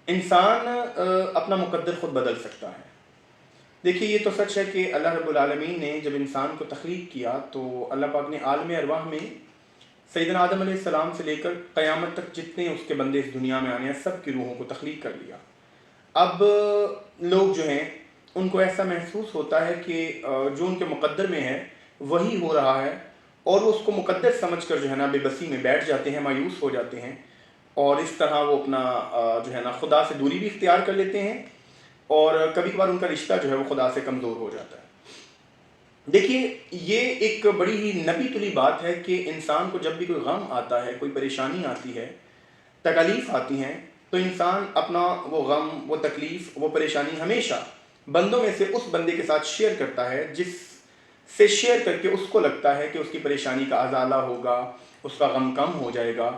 انسان اپنا مقدر خود بدل سکتا ہے۔ دیکھیے یہ تو سچ ہے کہ اللہ رب العالمین نے جب انسان کو تخلیق کیا تو اللہ پاک نے عالم ارواح میں سیدنا آدم علیہ السلام سے لے کر قیامت تک جتنے اس کے بندے اس دنیا میں آنے ہیں سب کی روحوں کو تخلیق کر لیا۔ اب لوگ جو ہیں ان کو ایسا محسوس ہوتا ہے کہ جو ان کے مقدر میں ہے وہی ہو رہا ہے، اور وہ اس کو مقدر سمجھ کر جو ہے نا بے بسی میں بیٹھ جاتے ہیں، مایوس ہو جاتے ہیں، اور اس طرح وہ اپنا جو ہے نا خدا سے دوری بھی اختیار کر لیتے ہیں، اور کبھی کبھار ان کا رشتہ جو ہے وہ خدا سے کمزور ہو جاتا ہے۔ دیکھیے یہ ایک بڑی ہی نبی تلی بات ہے کہ انسان کو جب بھی کوئی غم آتا ہے، کوئی پریشانی آتی ہے، تکالیف آتی ہیں، تو انسان اپنا وہ غم، وہ تکلیف، وہ پریشانی ہمیشہ بندوں میں سے اس بندے کے ساتھ شیئر کرتا ہے جس سے شیئر کر کے اس کو لگتا ہے کہ اس کی پریشانی کا ازالہ ہوگا، اس کا غم کم ہو جائے گا،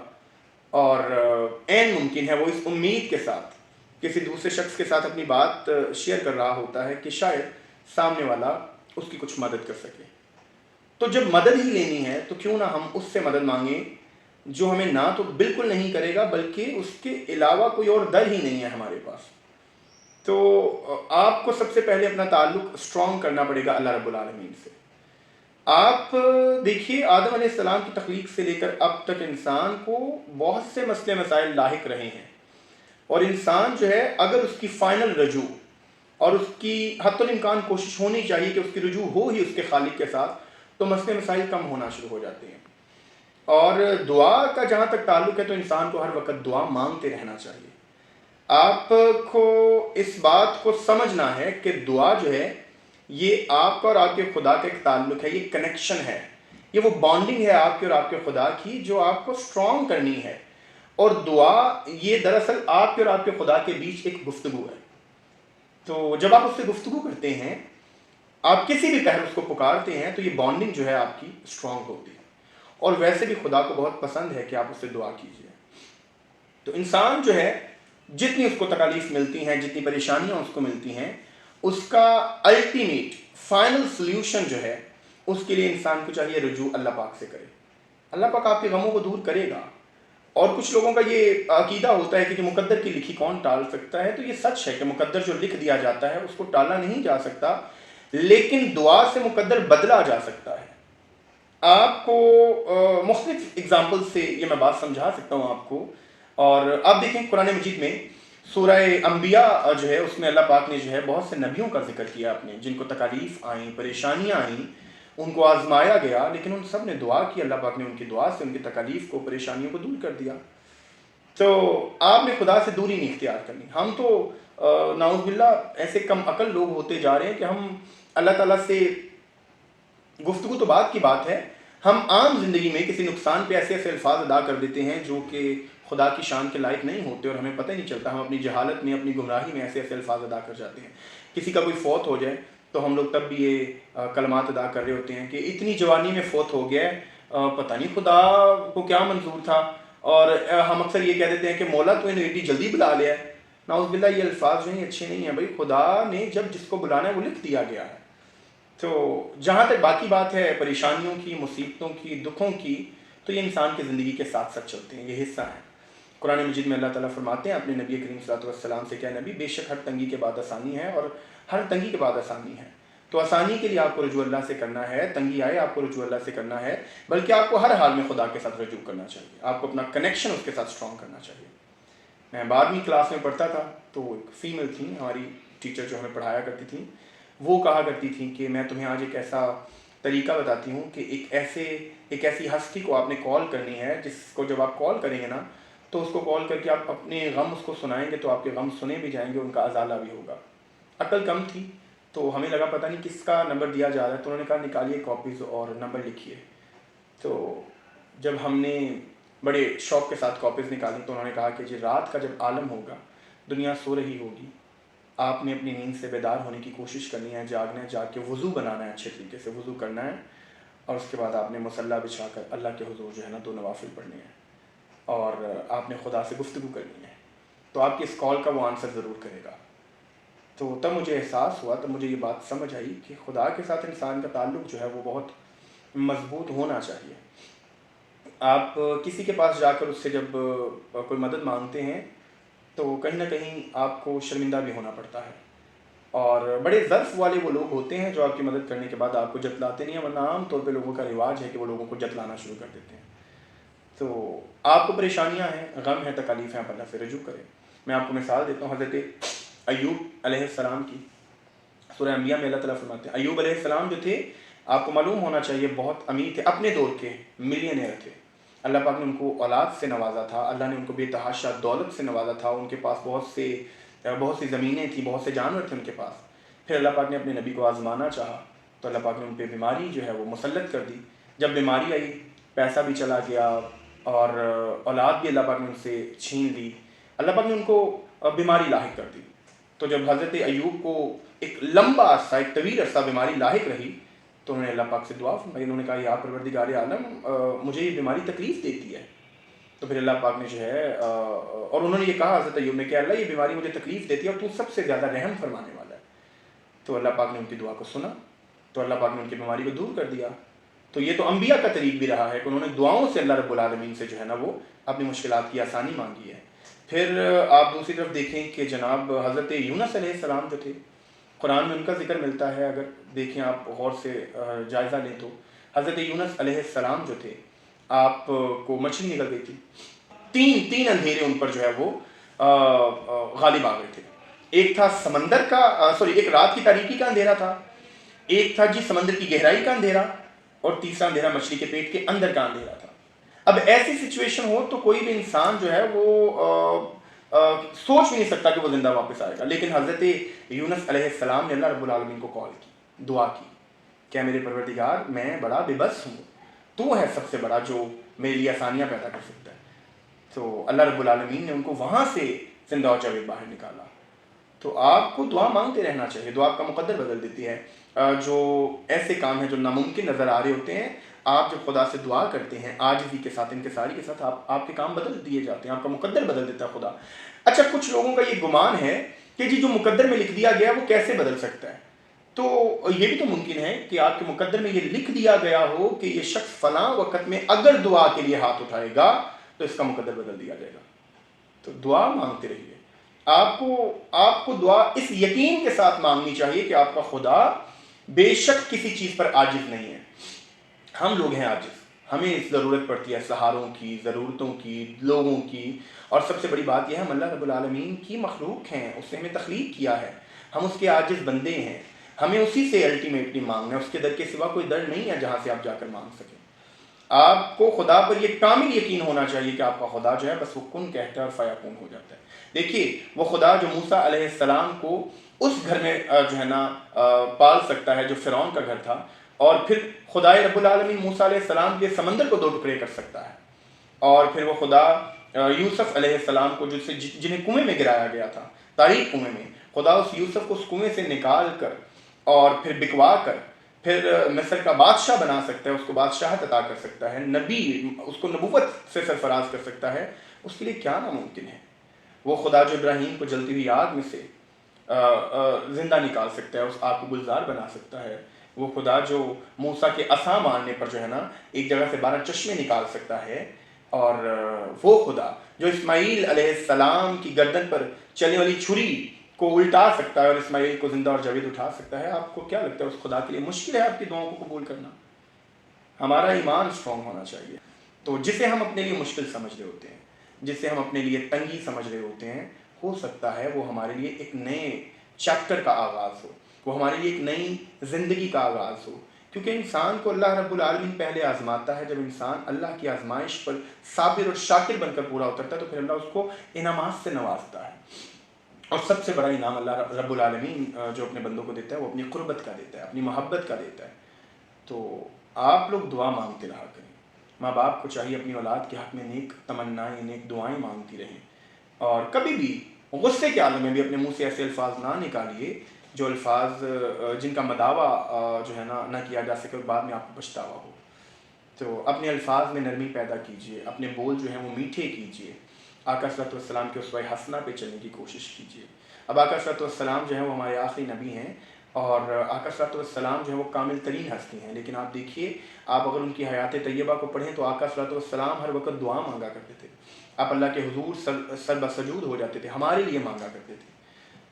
اور عین ممکن ہے وہ اس امید کے ساتھ کسی دوسرے شخص کے ساتھ اپنی بات شیئر کر رہا ہوتا ہے کہ شاید سامنے والا اس کی کچھ مدد کر سکے۔ تو جب مدد ہی لینی ہے تو کیوں نہ ہم اس سے مدد مانگیں جو ہمیں نہ تو بالکل نہیں کرے گا بلکہ اس کے علاوہ کوئی اور در ہی نہیں ہے ہمارے پاس۔ تو آپ کو سب سے پہلے اپنا تعلق اسٹرانگ کرنا پڑے گا اللہ رب العالمین سے۔ آپ دیکھیے آدم علیہ السلام کی تخلیق سے لے کر اب تک انسان کو بہت سے مسئلے مسائل لاحق رہے ہیں، اور انسان جو ہے اگر اس کی فائنل رجوع اور اس کی حتی الامکان کوشش ہونی چاہیے کہ اس کی رجوع ہو ہی اس کے خالق کے ساتھ، تو مسئلے مسائل کم ہونا شروع ہو جاتے ہیں۔ اور دعا کا جہاں تک تعلق ہے تو انسان کو ہر وقت دعا مانگتے رہنا چاہیے۔ آپ کو اس بات کو سمجھنا ہے کہ دعا جو ہے یہ آپ کا اور آپ کے خدا کا ایک تعلق ہے، یہ کنیکشن ہے، یہ وہ بانڈنگ ہے آپ کے اور آپ کے خدا کی جو آپ کو اسٹرانگ کرنی ہے۔ اور دعا یہ دراصل آپ کے اور آپ کے خدا کے بیچ ایک گفتگو ہے۔ تو جب آپ اس سے گفتگو کرتے ہیں، آپ کسی بھی پہر اس کو پکارتے ہیں، تو یہ بانڈنگ جو ہے آپ کی اسٹرانگ ہوتی ہے، اور ویسے بھی خدا کو بہت پسند ہے کہ آپ اس سے دعا کیجیے۔ تو انسان جو ہے جتنی اس کو تکالیف ملتی ہیں، جتنی پریشانیاں اس کو ملتی ہیں، اس کا الٹیمیٹ فائنل سلیوشن جو ہے اس کے لیے انسان کو چاہیے رجوع اللہ پاک سے کرے۔ اللہ پاک آپ کے غموں کو دور کرے گا۔ اور کچھ لوگوں کا یہ عقیدہ ہوتا ہے کہ مقدر کی لکھی کون ٹال سکتا ہے، تو یہ سچ ہے کہ مقدر جو لکھ دیا جاتا ہے اس کو ٹالا نہیں جا سکتا، لیکن دعا سے مقدر بدلا جا سکتا ہے۔ آپ کو مختلف اگزامپل سے یہ میں بات سمجھا سکتا ہوں آپ کو، اور آپ دیکھیں قرآن مجید میں سورہ انبیاء جو ہے اس میں اللہ پاک نے جو ہے بہت سے نبیوں کا ذکر کیا اپنے، جن کو تکالیف آئیں، پریشانیاں آئیں، ان کو آزمایا گیا، لیکن ان سب نے دعا کی، اللہ پاک نے ان کی دعا سے ان کی تکالیف کو، پریشانیوں کو دور کر دیا۔ تو آپ نے خدا سے دوری نہیں اختیار کرنی۔ ہم تو نعوذ باللہ ایسے کم عقل لوگ ہوتے جا رہے ہیں کہ ہم اللہ تعالیٰ سے گفتگو تو بات کی بات ہے، ہم عام زندگی میں کسی نقصان پہ ایسے ایسے الفاظ ادا کر دیتے ہیں جو کہ خدا کی شان کے لائق نہیں ہوتے، اور ہمیں پتہ نہیں چلتا، ہم اپنی جہالت میں، اپنی گمراہی میں ایسے ایسے الفاظ ادا کر جاتے ہیں۔ کسی کا کوئی فوت ہو جائے تو ہم لوگ تب بھی یہ کلمات ادا کر رہے ہوتے ہیں کہ اتنی جوانی میں فوت ہو گیا ہے، پتہ نہیں خدا کو کیا منظور تھا، اور ہم اکثر یہ کہہ دیتے ہیں کہ مولا تو انہیں اتنی جلدی بلا لیا ہے۔ نعوذ باللہ یہ الفاظ جو ہیں اچھے نہیں ہیں۔ بھائی خدا نے جب جس کو بلانا ہے وہ لکھ دیا گیا ہے۔ تو جہاں تک باقی بات ہے پریشانیوں کی، مصیبتوں کی، دکھوں کی، تو یہ انسان کی زندگی کے ساتھ ساتھ چلتے ہیں، یہ حصہ ہیں۔ قرآن مجید میں اللہ تعالیٰ فرماتے ہیں اپنے نبی کریم صلی اللہ علیہ وسلم سے کہ نبی بے شک ہر تنگی کے بعد آسانی ہے، اور ہر تنگی کے بعد آسانی ہے۔ تو آسانی کے لیے آپ کو رجوع اللہ سے کرنا ہے، تنگی آئے آپ کو رجوع اللہ سے کرنا ہے، بلکہ آپ کو ہر حال میں خدا کے ساتھ رجوع کرنا چاہیے، آپ کو اپنا کنیکشن اس کے ساتھ اسٹرانگ کرنا چاہیے۔ میں 12ویں کلاس میں پڑھتا تھا تو ایک فیمیل تھیں ہماری ٹیچر جو ہمیں پڑھایا کرتی تھیں، وہ کہا کرتی تھیں کہ میں تمہیں آج ایک ایسا طریقہ بتاتی ہوں کہ ایک ایسی ہستی کو آپ نے کال کرنی ہے، جس کو جب آپ کال کریں گے نا تو اس کو کال کر کے آپ اپنے غم اس کو سنائیں گے تو آپ کے غم سنے بھی جائیں گے، ان کا ازالہ بھی ہوگا۔ عقل کم تھی تو ہمیں لگا پتہ نہیں کس کا نمبر دیا جا رہا ہے، تو انہوں نے کہا نکالیے کاپیز اور نمبر لکھیے۔ تو جب ہم نے بڑے شوق کے ساتھ کاپیز نکالی تو انہوں نے کہا کہ جی رات کا جب عالم ہوگا، دنیا سو رہی ہوگی، آپ نے اپنی نیند سے بیدار ہونے کی کوشش کرنی ہے، جاگنا ہے، جاگ کے وضو بنانا ہے، اچھے طریقے سے وضو کرنا ہے، اور اس کے بعد آپ نے مصلی بچھا کر اللہ کے حضور جو ہے نا 2 نوافل پڑھنے ہیں، اور آپ نے خدا سے گفتگو کرنی ہے، تو آپ کی اس کال کا وہ آنسر ضرور کرے گا۔ تو تب مجھے احساس ہوا، تب مجھے یہ بات سمجھ آئی کہ خدا کے ساتھ انسان کا تعلق جو ہے وہ بہت مضبوط ہونا چاہیے۔ آپ کسی کے پاس جا کر اس سے جب کوئی مدد مانگتے ہیں تو کہیں نہ کہیں آپ کو شرمندہ بھی ہونا پڑتا ہے. اور بڑے ظرف والے وہ لوگ ہوتے ہیں جو آپ کی مدد کرنے کے بعد آپ کو جتلاتے نہیں ہیں، ورنہ عام طور پہ لوگوں کا رواج ہے کہ وہ لوگوں کو جتلانا شروع کر دیتے ہیں. تو آپ کو پریشانیاں ہیں، غم ہے، تکالیف ہیں، آپ اللہ سے رجوع کریں. میں آپ کو مثال دیتا ہوں حضرت ایوب علیہ السلام کی. سورہ انبیاء میں اللہ تعالیٰ فرماتے ہیں ایوب علیہ السلام جو تھے، آپ کو معلوم ہونا چاہیے بہت امیر تھے، اپنے دور کے ملینئر تھے. اللہ پاک نے ان کو اولاد سے نوازا تھا، اللہ نے ان کو بے تحاشا دولت سے نوازا تھا، ان کے پاس بہت سی زمینیں تھیں، بہت سے جانور تھے ان کے پاس. پھر اللہ پاک نے اپنے نبی کو آزمانا چاہا تو اللہ پاک نے ان پہ بیماری جو ہے وہ مسلط کر دی. جب بیماری آئی، پیسہ بھی چلا گیا اور اولاد بھی اللہ پاک نے ان سے چھین لی. اللہ پاک نے ان کو بیماری لاحق کر دی. تو جب حضرت ایوب کو ایک لمبا عرصہ، ایک طویل عرصہ بیماری لاحق رہی تو انہوں نے اللہ پاک سے دعا فرمائی. انہوں نے کہا یا پروردگار عالم، مجھے یہ بیماری تکلیف دیتی ہے. تو پھر اللہ پاک نے جو ہے اور انہوں نے یہ کہا حضرت ایوب نے کہ اللہ یہ بیماری مجھے تکلیف دیتی ہے اور تو سب سے زیادہ رحم فرمانے والا ہے. تو اللہ پاک نے ان کی دعا کو سنا تو اللہ پاک نے ان کی بیماری کو دور کر دیا. تو یہ تو انبیاء کا طریق بھی رہا ہے کہ انہوں نے دعاؤں سے اللہ رب العالمین سے جو ہے نا وہ اپنی مشکلات کی آسانی مانگی ہے. پھر آپ دوسری طرف دیکھیں کہ جناب حضرت یونس علیہ السلام جو تھے، قرآن میں ان کا ذکر ملتا ہے. اگر دیکھیں آپ غور سے جائزہ لیں تو حضرت یونس علیہ السلام جو تھے، آپ کو مچھلی نکل گئی تھی. تین اندھیرے ان پر جو ہے وہ غالب آ گئے تھے. ایک تھا سمندر کا ایک رات کی تاریکی کا اندھیرا تھا، ایک تھا جی سمندر کی گہرائی کا اندھیرا، اور تیسرا اندھیرا مچھلی کے پیٹ کے اندر کا اندھیرا تھا. اب ایسی سچویشن ہو تو کوئی بھی انسان جو ہے وہ سوچ بھی نہیں سکتا کہ وہ زندہ واپس آئے گا. لیکن حضرت یونس علیہ السلام نے اللہ رب العالمین کو کال کی، دعا کی کہ میرے پروردگار میں بڑا بے بس ہوں، تو ہے سب سے بڑا جو میرے لیے آسانیاں پیدا کر سکتا ہے. تو اللہ رب العالمین نے ان کو وہاں سے زندہ و جاوید باہر نکالا. تو آپ کو دعا مانگتے رہنا چاہیے، دعا آپ کا مقدر بدل دیتی ہے. جو ایسے کام ہیں جو ناممکن نظر آ رہے ہوتے ہیں، آپ جب خدا سے دعا کرتے ہیں عاجزی کے ساتھ، انکساری کے ساتھ، آپ کے کام بدل دیے جاتے ہیں، آپ کا مقدر بدل دیتا ہے خدا. اچھا، کچھ لوگوں کا یہ گمان ہے کہ جی جو مقدر میں لکھ دیا گیا وہ کیسے بدل سکتا ہے. تو یہ بھی تو ممکن ہے کہ آپ کے مقدر میں یہ لکھ دیا گیا ہو کہ یہ شخص فلاں وقت میں اگر دعا کے لیے ہاتھ اٹھائے گا تو اس کا مقدر بدل دیا جائے گا. تو دعا مانگتے رہیے. آپ کو دعا اس یقین کے ساتھ مانگنی چاہیے کہ آپ کا خدا بے شک کسی چیز پر عاجز نہیں ہے. ہم لوگ ہیں عاجز، ہمیں ضرورت پڑتی ہے سہاروں کی، ضرورتوں کی، لوگوں کی. اور سب سے بڑی بات یہ ہے ہم اللہ رب العالمین کی مخلوق ہیں، اس نے ہمیں تخلیق کیا ہے، ہم اس کے عاجز بندے ہیں. ہمیں اسی سے الٹیمیٹلی مانگنا ہے، اس کے در کے سوا کوئی در نہیں ہے جہاں سے آپ جا کر مانگ سکیں. آپ کو خدا پر یہ کامل یقین ہونا چاہیے کہ آپ کا خدا جو ہے بس وہ کن کہتا ہے اور فیکون ہو جاتا ہے. دیکھیے وہ خدا جو موسیٰ علیہ السلام کو اس گھر میں جو ہے نا پال سکتا ہے جو فرعون کا گھر تھا، اور پھر خدائے رب العالمین موسیٰ علیہ السلام کے سمندر کو 2 ٹکڑے کر سکتا ہے، اور پھر وہ خدا یوسف علیہ السلام کو جنہیں کنویں میں گرایا گیا تھا، تاریک کنویں میں، خدا اس یوسف کو اس کنویں سے نکال کر اور پھر بکوا کر پھر مصر کا بادشاہ بنا سکتا ہے، اس کو بادشاہت عطا کر سکتا ہے، نبی اس کو نبوت سے سرفراز کر سکتا ہے. اس کے لیے کیا ناممکن ہے. وہ خدا جو ابراہیم کو جلتی ہوئی آگ میں سے زندہ نکال سکتا ہے، اس آگ کو گلزار بنا سکتا ہے. وہ خدا جو موسیٰ کے عصا مارنے پر جو ہے نا ایک جگہ سے 12 چشمے نکال سکتا ہے، اور وہ خدا جو اسماعیل علیہ السلام کی گردن پر چلنے والی چھری کو الٹا سکتا ہے اور اسماعیل کو زندہ اور جاوید اٹھا سکتا ہے. آپ کو کیا لگتا ہے اس خدا کے لیے مشکل ہے آپ کی دعاؤں کو قبول کرنا؟ ہمارا ایمان اسٹرانگ ہونا چاہیے. تو جسے ہم اپنے لیے مشکل سمجھ رہے ہوتے ہیں، جسے ہم اپنے لیے تنگی سمجھ رہے ہوتے ہیں، ہو سکتا ہے وہ ہمارے لیے ایک نئے چیپٹر کا آغاز ہو، وہ ہمارے لیے ایک نئی زندگی کا آغاز ہو. کیونکہ انسان کو اللہ رب العالمین پہلے آزماتا ہے. جب انسان اللہ کی آزمائش پر صابر اور شاکر بن کر پورا اترتا ہے تو پھر اللہ اس کو انعامات سے نوازتا ہے. اور سب سے بڑا انعام اللہ رب العالمین جو اپنے بندوں کو دیتا ہے وہ اپنی قربت کا دیتا ہے، اپنی محبت کا دیتا ہے. تو آپ لوگ دعا مانگتے رہا کریں. ماں باپ کو چاہیے اپنی اولاد کے حق میں نیک تمنائیں، نیک دعائیں مانگتی رہیں. اور کبھی بھی غصے کے عالم میں بھی اپنے منہ سے ایسے الفاظ نہ نکالیے جو الفاظ جن کا مداوع جو ہے نا نہ کیا جا سکے اور بعد میں آپ کو پچھتاوا ہو. تو اپنے الفاظ میں نرمی پیدا کیجیے، اپنے بول جو ہیں وہ میٹھے کیجیے. آقا صلی اللہ علیہ وسلم کے اسوہ حسنہ پہ چلنے کی کوشش کیجیے. اب آقا صلی اللہ علیہ وسلم جو ہیں وہ ہمارے آخری نبی ہیں. اور آقا صلی اللہ علیہ وسلم جو ہے وہ کامل ترین ہستی ہیں، لیکن آپ دیکھیے، آپ اگر ان کی حیات طیبہ کو پڑھیں تو آقا صلی اللہ علیہ وسلم ہر وقت دعا مانگا کرتے تھے، آپ اللہ کے حضور سر بسجود ہو جاتے تھے، ہمارے لیے مانگا کرتے تھے۔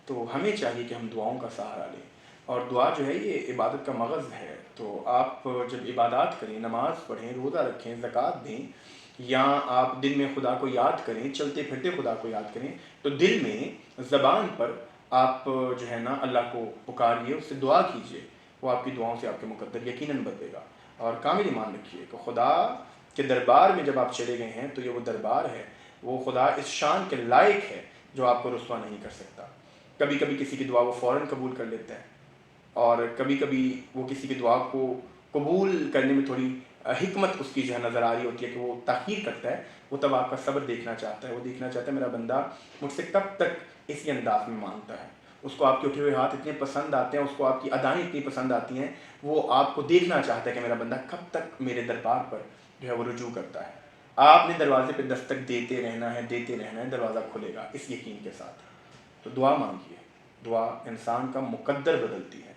تو ہمیں چاہیے کہ ہم دعاؤں کا سہارا لیں، اور دعا جو ہے یہ عبادت کا مغز ہے۔ تو آپ جب عبادات کریں، نماز پڑھیں، روزہ رکھیں، زکوٰۃ دیں، یا آپ دن میں خدا کو یاد کریں، چلتے پھرتے خدا کو یاد کریں، تو دل میں، زبان پر آپ جو ہے نا اللہ کو پکاریے، اس سے دعا کیجیے، وہ آپ کی دعاؤں سے آپ کے مقدر یقیناً بدلے گا۔ اور کامل ایمان رکھیے کہ خدا کے دربار میں جب آپ چلے گئے ہیں تو یہ وہ دربار ہے، وہ خدا اس شان کے لائق ہے جو آپ کو رسوا نہیں کر سکتا۔ کبھی کبھی کسی کی دعا وہ فوراً قبول کر لیتا ہے، اور کبھی کبھی وہ کسی کی دعا کو قبول کرنے میں تھوڑی حکمت اس کی جو ہے نظر آ رہی ہوتی ہے کہ وہ تاخیر کرتا ہے، وہ تب آپ کا صبر دیکھنا چاہتا ہے، وہ دیکھنا چاہتا ہے میرا بندہ مجھ سے کب تک اسی انداز میں مانگتا ہے، اس کو آپ کے اٹھے ہوئے ہاتھ اتنے پسند آتے ہیں، اس کو آپ کی ادائیں اتنی پسند آتی ہیں، وہ آپ کو دیکھنا چاہتا ہے کہ میرا بندہ کب تک میرے دربار پر جو ہے وہ رجوع کرتا ہے۔ آپ نے دروازے پہ دستک دیتے رہنا ہے، دیتے رہنا ہے، دروازہ کھلے گا اس یقین کے ساتھ۔ تو دعا مانگیے، دعا انسان کا مقدر بدلتی ہے۔